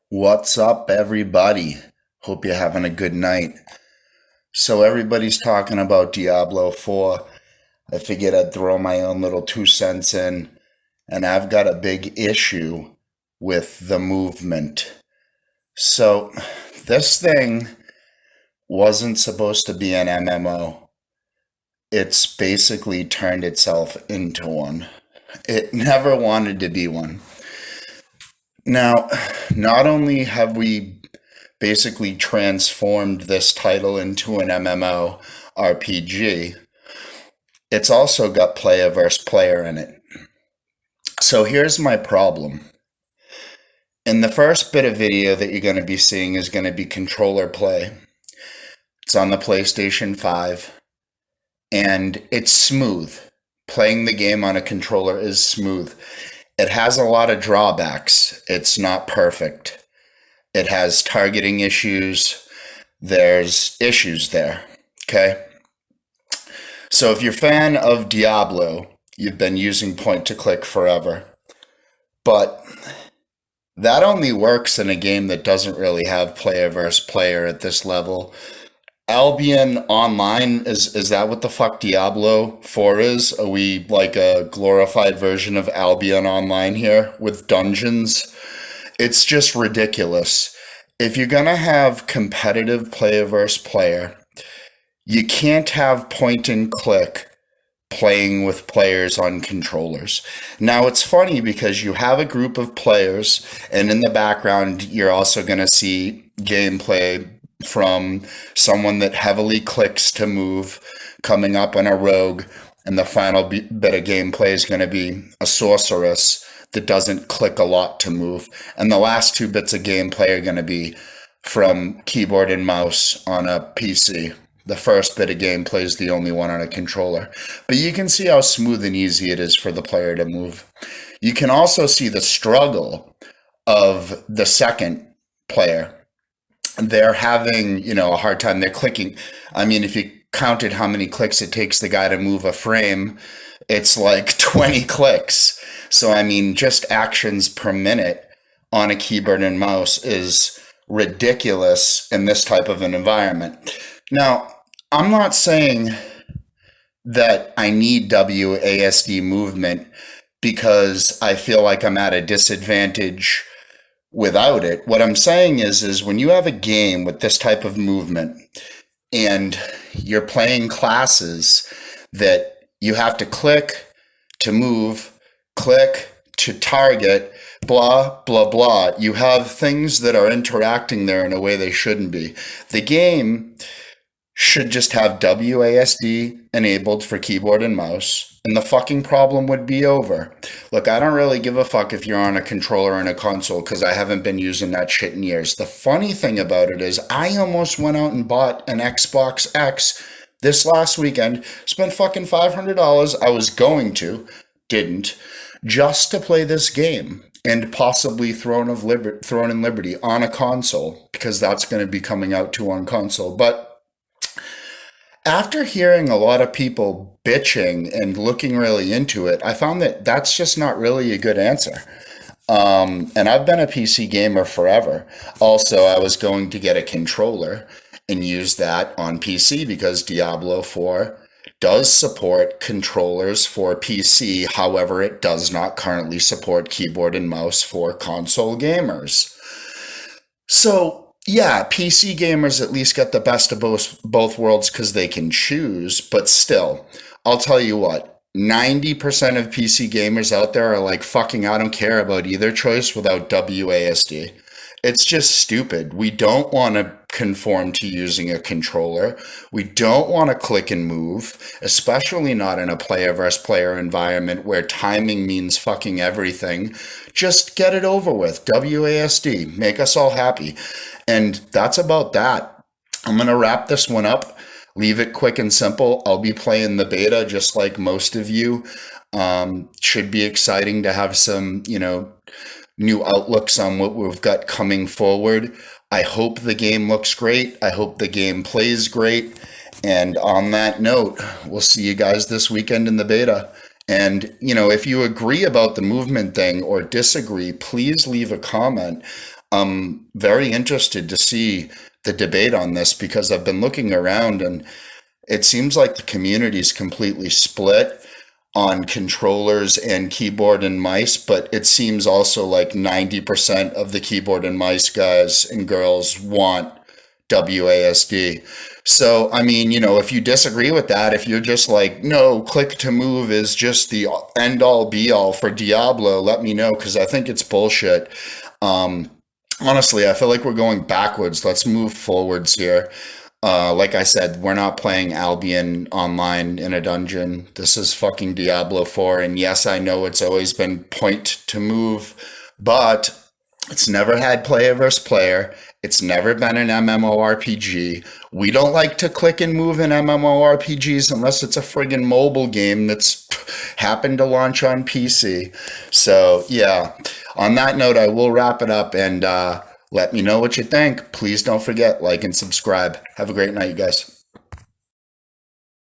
What's up, everybody? Hope you're having a good night. So, everybody's talking about Diablo 4. I figured I'd throw my own little 2 cents in, and I've got a big issue with the movement. So, this thing wasn't supposed to be an MMO. It's basically turned itself into one. It never wanted to be one. Now, not only have we basically transformed this title into an MMORPG, it's also got player versus player in it. So here's my problem. In the first bit of video that you're going to be seeing is going to be controller play. It's on the PlayStation 5, and it's smooth. Playing the game on a controller is smooth. It has a lot of drawbacks. It's not perfect. It has targeting issues. There's issues there. Okay. So if you're a fan of Diablo, you've been using point to click forever. But that only works in a game that doesn't really have player versus player at this level. Albion Online, is that what the fuck Diablo 4 is? Are we like a glorified version of Albion Online here with dungeons? It's just ridiculous. If you're gonna have competitive player versus player, you can't have point and click playing with players on controllers. Now it's funny because you have a group of players, and in the background you're also gonna see gameplay from someone that heavily clicks to move coming up on a rogue, and the final bit of gameplay is going to be a sorceress that doesn't click a lot to move, and the last two bits of gameplay are going to be from keyboard and mouse on a PC. The first bit of gameplay is the only one on a controller, but you can see how smooth and easy it is for the player to move. You can also see the struggle of the second player. They're having, a hard time. They're clicking. I mean, if you counted how many clicks it takes the guy to move a frame, it's like 20 clicks. So, I mean, just actions per minute on a keyboard and mouse is ridiculous in this type of an environment. Now, I'm not saying that I need WASD movement because I feel like I'm at a disadvantage without it. What I'm saying is when you have a game with this type of movement and you're playing classes that you have to click to move, click to target, blah, blah, blah. You have things that are interacting there in a way they shouldn't be. The game should just have WASD enabled for keyboard and mouse, and the fucking problem would be over. Look, I don't really give a fuck if you're on a controller and a console because I haven't been using that shit in years. The funny thing about it is I almost went out and bought an Xbox X this last weekend, spent fucking $500. I was going to, didn't, just to play this game and possibly Throne in Liberty on a console because that's going to be coming out too on console. But after hearing a lot of people bitching and looking really into it, I found that that's just not really a good answer. And I've been a PC gamer forever. Also, I was going to get a controller and use that on PC because Diablo 4 does support controllers for PC. However, it does not currently support keyboard and mouse for console gamers. So, yeah, PC gamers at least get the best of both worlds because they can choose, but still, I'll tell you what, 90% of PC gamers out there are like, fucking, I don't care about either choice without WASD. It's just stupid. We don't want to conform to using a controller. We don't want to click and move, especially not in a player versus player environment where timing means fucking everything. Just get it over with. WASD. Make us all happy. And that's about that. I'm going to wrap this one up. Leave it quick and simple. I'll be playing the beta just like most of you. Should be exciting to have some, new outlooks on what we've got coming forward. I hope the game looks great. I hope the game plays great. And on that note, we'll see you guys this weekend in the beta. And, if you agree about the movement thing or disagree, please leave a comment I'm very interested to see the debate on this because I've been looking around and it seems like the community is completely split on controllers and keyboard and mice, but it seems also like 90% of the keyboard and mice guys and girls want WASD. So, I mean, if you disagree with that, if you're just like, no, click to move is just the end all be all for Diablo, let me know because I think it's bullshit. Um, Honestly, I feel like we're going backwards. Let's move forwards here. Like I said, we're not playing Albion online in a dungeon. This is fucking Diablo 4. And yes, I know it's always been point to move, but it's never had player versus player. It's never been an MMORPG. We don't like to click and move in MMORPGs unless it's a friggin' mobile game that's happened to launch on PC. So, yeah, on that note, I will wrap it up and let me know what you think. Please don't forget, like and subscribe. Have a great night, you guys.